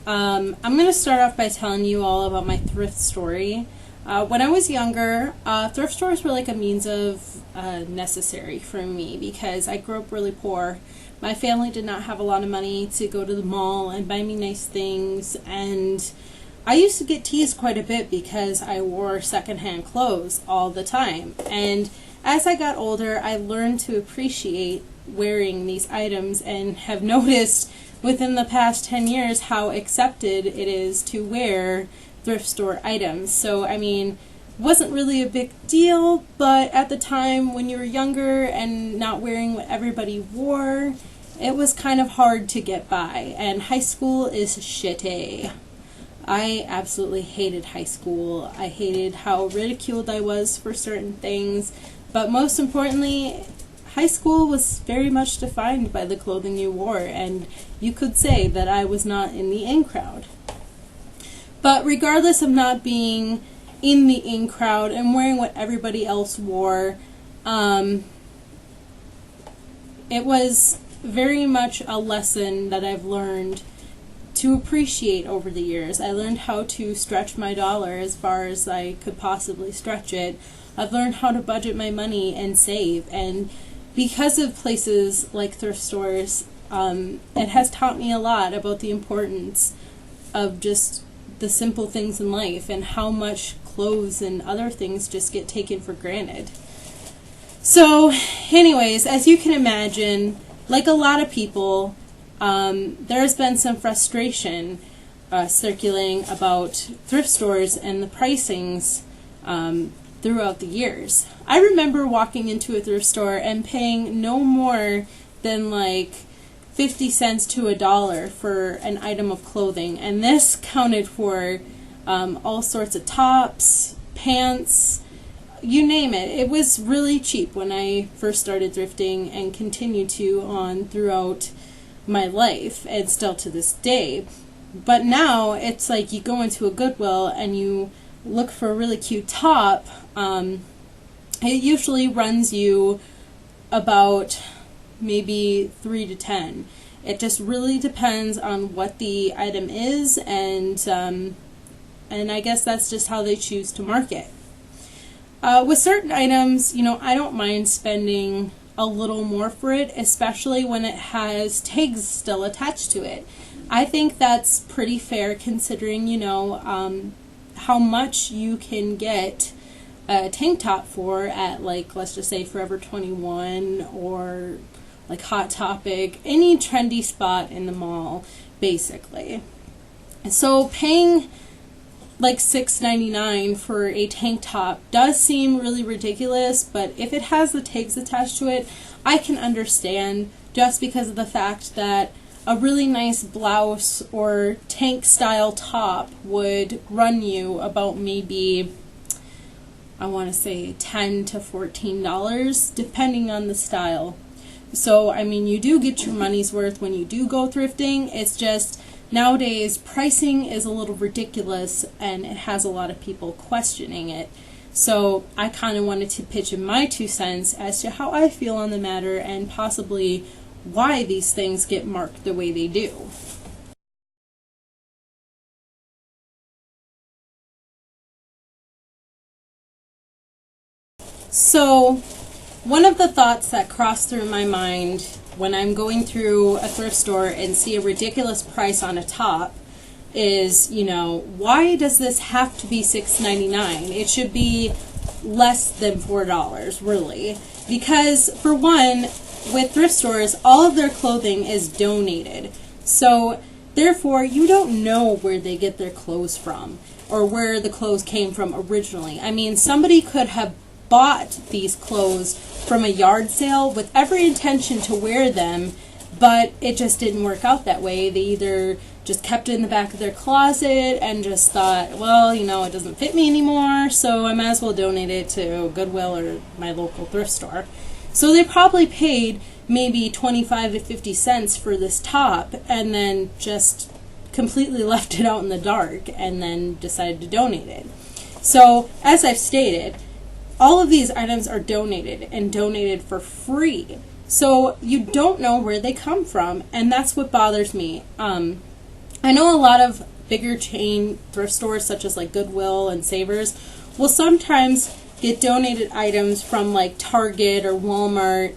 I'm going to start off by telling you all about my thrift story. When I was younger, thrift stores were like a means of necessary for me because I grew up really poor. My family did not have a lot of money to go to the mall and buy me nice things, and I used to get teased quite a bit because I wore secondhand clothes all the time. And as I got older, I learned to appreciate wearing these items and have noticed within the past 10 years how accepted it is to wear thrift store items. So, I mean, wasn't really a big deal, but at the time when you were younger and not wearing what everybody wore, it was kind of hard to get by. And high school is shitty. I absolutely hated high school. I hated how ridiculed I was for certain things, but most importantly, high school was very much defined by the clothing you wore, and you could say that I was not in the in crowd. But regardless of not being in the in crowd and wearing what everybody else wore, it was very much a lesson that I've learned to appreciate over the years. I learned how to stretch my dollar as far as I could possibly stretch it. I've learned how to budget my money and save, and because of places like thrift stores, it has taught me a lot about the importance of just the simple things in life and how much clothes and other things just get taken for granted. So anyways, as you can imagine, like a lot of people, there has been some frustration circulating about thrift stores and the pricings throughout the years. I remember walking into a thrift store and paying no more than like 50 cents to $1 for an item of clothing, and this counted for all sorts of tops, pants, you name it. It was really cheap when I first started thrifting and continue to on throughout my life and still to this day. But now it's like you go into a Goodwill and you look for a really cute top. It usually runs you about maybe 3 to 10. It just really depends on what the item is, and I guess that's just how they choose to market. With certain items, I don't mind spending a little more for it, especially when it has tags still attached to it. I think that's pretty fair considering, how much you can get a tank top for at, like, let's just say Forever 21 or like Hot Topic, any trendy spot in the mall, basically. So paying like $6.99 for a tank top does seem really ridiculous, but if it has the tags attached to it, I can understand, just because of the fact that a really nice blouse or tank style top would run you about maybe, I want to say $10 to $14, depending on the style. So, I mean, you do get your money's worth when you do go thrifting. It's just nowadays pricing is a little ridiculous and it has a lot of people questioning it. So I kind of wanted to pitch in my 2 cents as to how I feel on the matter and possibly why these things get marked the way they do. So one of the thoughts that cross through my mind when I'm going through a thrift store and see a ridiculous price on a top is, why does this have to be $6.99? It should be less than $4, really. Because, for one, with thrift stores, all of their clothing is donated. So, therefore, you don't know where they get their clothes from or where the clothes came from originally. I mean, somebody could have bought these clothes from a yard sale with every intention to wear them, but it just didn't work out that way. They either just kept it in the back of their closet and just thought, well, it doesn't fit me anymore, so I might as well donate it to Goodwill or my local thrift store. So they probably paid maybe 25 to 50 cents for this top and then just completely left it out in the dark and then decided to donate it. So, as I've stated, all of these items are donated and donated for free. So you don't know where they come from, and that's what bothers me. I know a lot of bigger chain thrift stores such as like Goodwill and Savers will sometimes get donated items from like Target or Walmart,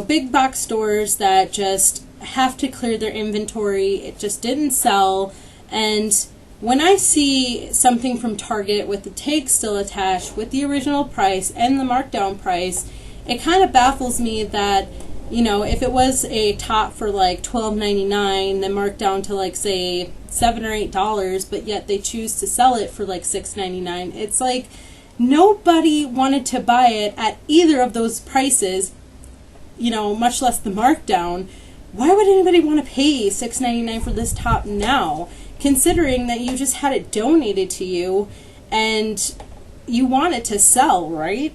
big box stores that just have to clear their inventory. It just didn't sell. And when I see something from Target with the tag still attached with the original price and the markdown price, it kind of baffles me that, if it was a top for like $12.99, then marked down to like say $7 or $8, but yet they choose to sell it for like $6.99. It's like nobody wanted to buy it at either of those prices, much less the markdown. Why would anybody want to pay $6.99 for this top now, considering that you just had it donated to you and you want it to sell, right?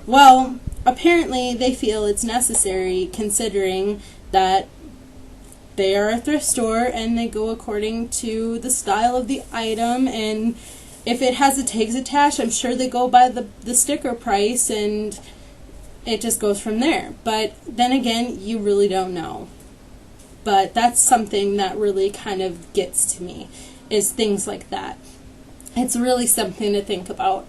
Well, apparently they feel it's necessary, considering that they are a thrift store and they go according to the style of the item, and if it has the tags attached, I'm sure they go by the sticker price, and it just goes from there. But then again, you really don't know. But that's something that really kind of gets to me, is things like that. It's really something to think about.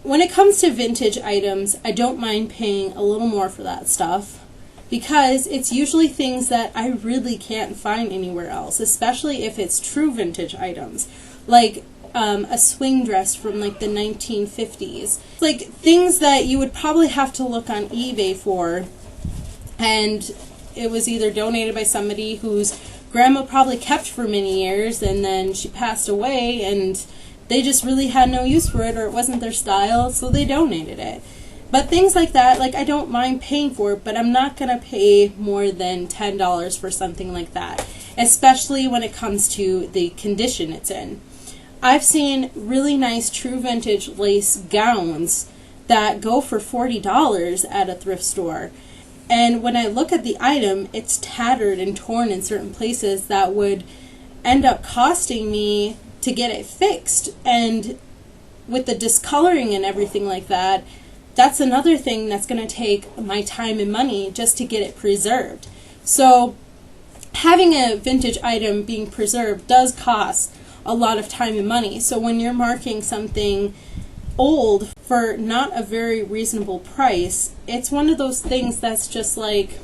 When it comes to vintage items, I don't mind paying a little more for that stuff, because it's usually things that I really can't find anywhere else, especially if it's true vintage items, like a swing dress from like the 1950s. Like things that you would probably have to look on eBay for, and it was either donated by somebody whose grandma probably kept for many years and then she passed away and they just really had no use for it, or it wasn't their style, so they donated it. But things like that, like, I don't mind paying for it, but I'm not going to pay more than $10 for something like that, especially when it comes to the condition it's in. I've seen really nice true vintage lace gowns that go for $40 at a thrift store. And when I look at the item, it's tattered and torn in certain places that would end up costing me to get it fixed. And with the discoloring and everything like that, that's another thing that's going to take my time and money just to get it preserved. So having a vintage item being preserved does cost a lot of time and money. So when you're marking something old for not a very reasonable price, it's one of those things that's just like,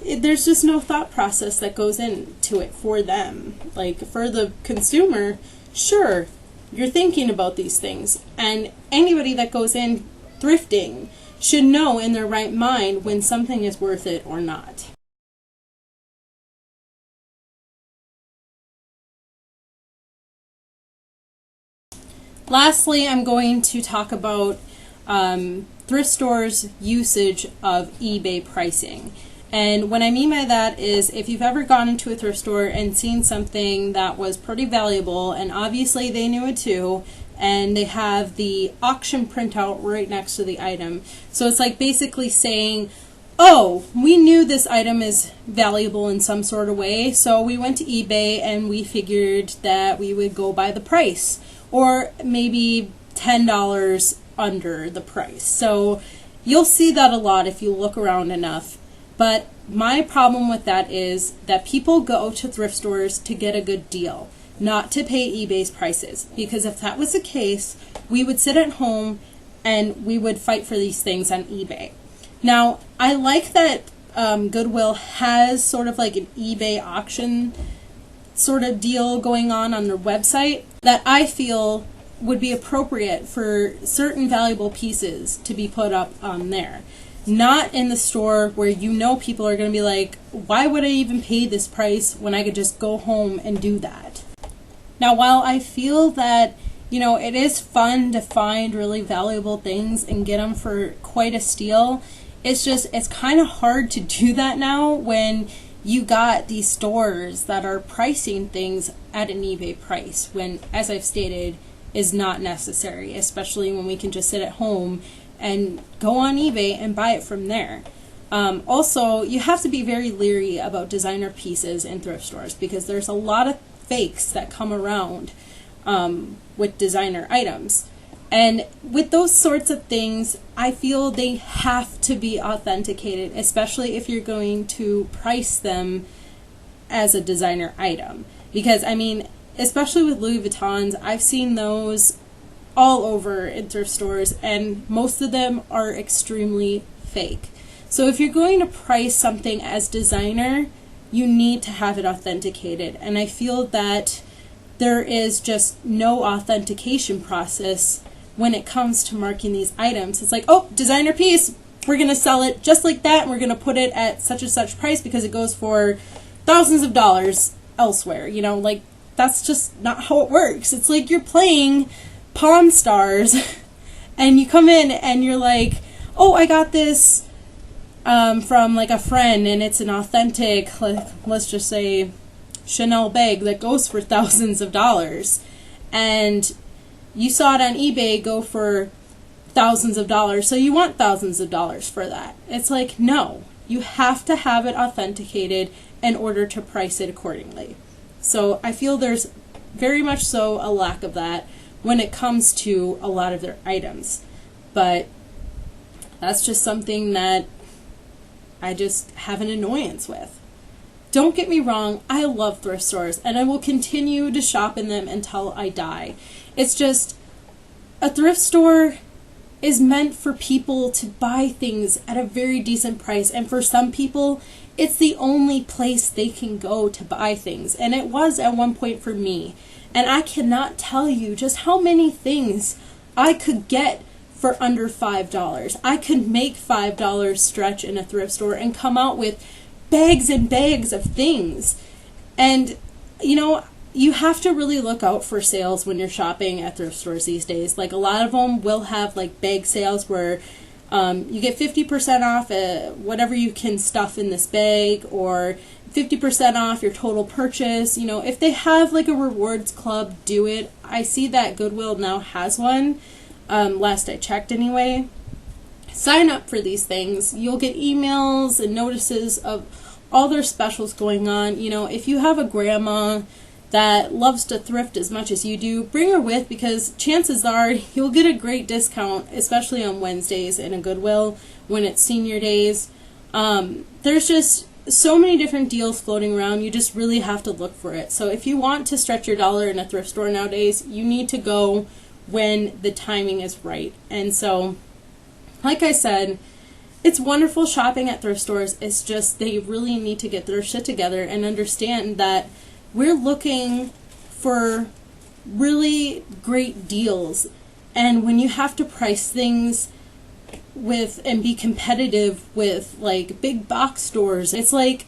there's just no thought process that goes into it for them. Like, for the consumer, sure, you're thinking about these things, and anybody that goes in thrifting should know in their right mind when something is worth it or not. Lastly, I'm going to talk about thrift stores' usage of eBay pricing. And what I mean by that is, if you've ever gone into a thrift store and seen something that was pretty valuable, and obviously they knew it too, and they have the auction printout right next to the item. So it's like basically saying, oh, we knew this item is valuable in some sort of way, so we went to eBay and we figured that we would go by the price, or maybe $10 under the price. So you'll see that a lot if you look around enough. But my problem with that is that people go to thrift stores to get a good deal, not to pay eBay's prices. Because if that was the case, we would sit at home and we would fight for these things on eBay. Now, I like that Goodwill has sort of like an eBay auction sort of deal going on their website that I feel would be appropriate for certain valuable pieces to be put up on there. Not in the store where you know people are going to be like, why would I even pay this price when I could just go home and do that? Now, while I feel that, it is fun to find really valuable things and get them for quite a steal, it's kind of hard to do that now when you got these stores that are pricing things at an eBay price when, as I've stated, is not necessary, especially when we can just sit at home and go on eBay and buy it from there. Also, you have to be very leery about designer pieces in thrift stores because there's a lot of fakes that come around with designer items. And with those sorts of things, I feel they have to be authenticated, especially if you're going to price them as a designer item. Because, I mean, especially with Louis Vuittons, I've seen those all over in thrift stores, and most of them are extremely fake. So if you're going to price something as designer, you need to have it authenticated. And I feel that there is just no authentication process when it comes to marking these items. It's like, oh, designer piece, we're going to sell it just like that, and we're going to put it at such and such price because it goes for thousands of dollars elsewhere. You know, like, that's just not how it works. It's like you're playing Pawn Stars and you come in and you're like, oh, I got this from like a friend, and it's an authentic, like, let's just say Chanel bag that goes for thousands of dollars, and you saw it on eBay go for thousands of dollars, so you want thousands of dollars for that. It's like, no, you have to have it authenticated in order to price it accordingly. So I feel there's very much so a lack of that when it comes to a lot of their items. But that's just something that I just have an annoyance with. Don't get me wrong, I love thrift stores, and I will continue to shop in them until I die. It's just, a thrift store is meant for people to buy things at a very decent price, and for some people, it's the only place they can go to buy things, and it was at one point for me. And I cannot tell you just how many things I could get for under $5. I could make $5 stretch in a thrift store and come out with bags and bags of things. And, you know, you have to really look out for sales when you're shopping at thrift stores these days. Like, a lot of them will have like bag sales where you get 50% off whatever you can stuff in this bag, or 50% off your total purchase. You know, if they have like a rewards club, do it. I see that Goodwill now has one, last I checked anyway. Sign up for these things. You'll get emails and notices of all their specials going on. You know, if you have a grandma that loves to thrift as much as you do, bring her with, because chances are you'll get a great discount, especially on Wednesdays in a Goodwill when it's senior days. There's just so many different deals floating around. You just really have to look for it. So if you want to stretch your dollar in a thrift store nowadays, you need to go when the timing is right. And so, like I said, it's wonderful shopping at thrift stores. It's just they really need to get their shit together and understand that we're looking for really great deals. And when you have to price things with and be competitive with like big box stores, it's like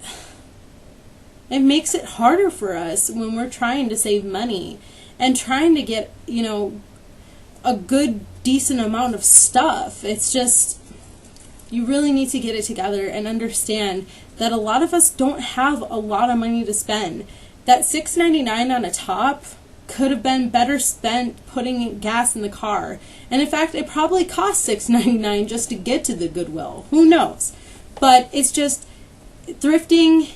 it makes it harder for us when we're trying to save money and trying to get, you know, a good decent amount of stuff. It's just, you really need to get it together and understand that a lot of us don't have a lot of money to spend. That $6.99 on a top could have been better spent putting gas in the car. And in fact, it probably cost $6.99 just to get to the Goodwill. Who knows? But it's just, thrifting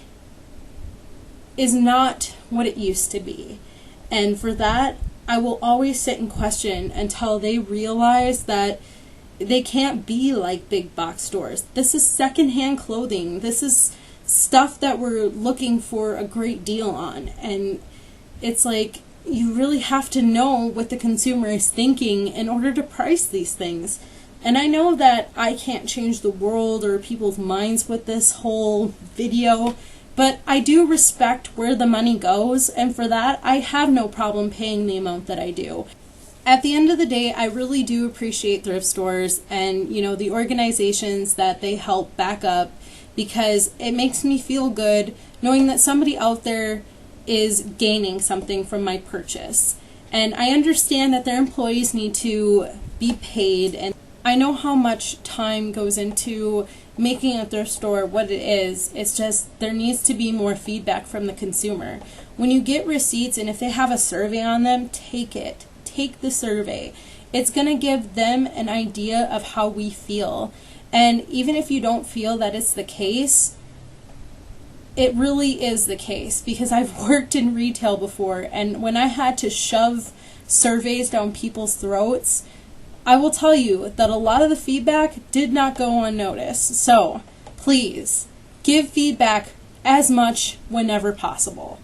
is not what it used to be. And for that, I will always sit and question until they realize that they can't be like big box stores. This is secondhand clothing. This is stuff that we're looking for a great deal on. And it's like, you really have to know what the consumer is thinking in order to price these things. And I know that I can't change the world or people's minds with this whole video, but I do respect where the money goes, and for that, I have no problem paying the amount that I do. At the end of the day, I really do appreciate thrift stores and, you know, the organizations that they help back up, because it makes me feel good knowing that somebody out there is gaining something from my purchase. And I understand that their employees need to be paid, and I know how much time goes into making a thrift store what it is. It's just, there needs to be more feedback from the consumer. When you get receipts, and if they have a survey on them, take it. Take the survey. It's going to give them an idea of how we feel. And even if you don't feel that it's the case, it really is the case, because I've worked in retail before, and when I had to shove surveys down people's throats, I will tell you that a lot of the feedback did not go unnoticed. So please give feedback as much whenever possible.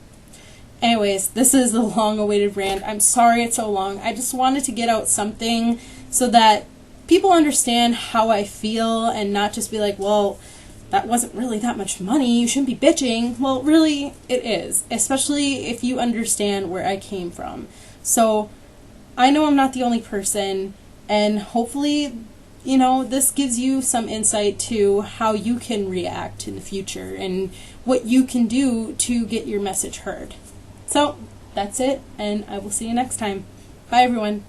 Anyways, this is the long-awaited rant. I'm sorry it's so long. I just wanted to get out something so that people understand how I feel and not just be like, well, that wasn't really that much money, you shouldn't be bitching. Well, really, it is, especially if you understand where I came from. So, I know I'm not the only person, and hopefully, this gives you some insight to how you can react in the future and what you can do to get your message heard. So, that's it, and I will see you next time. Bye, everyone.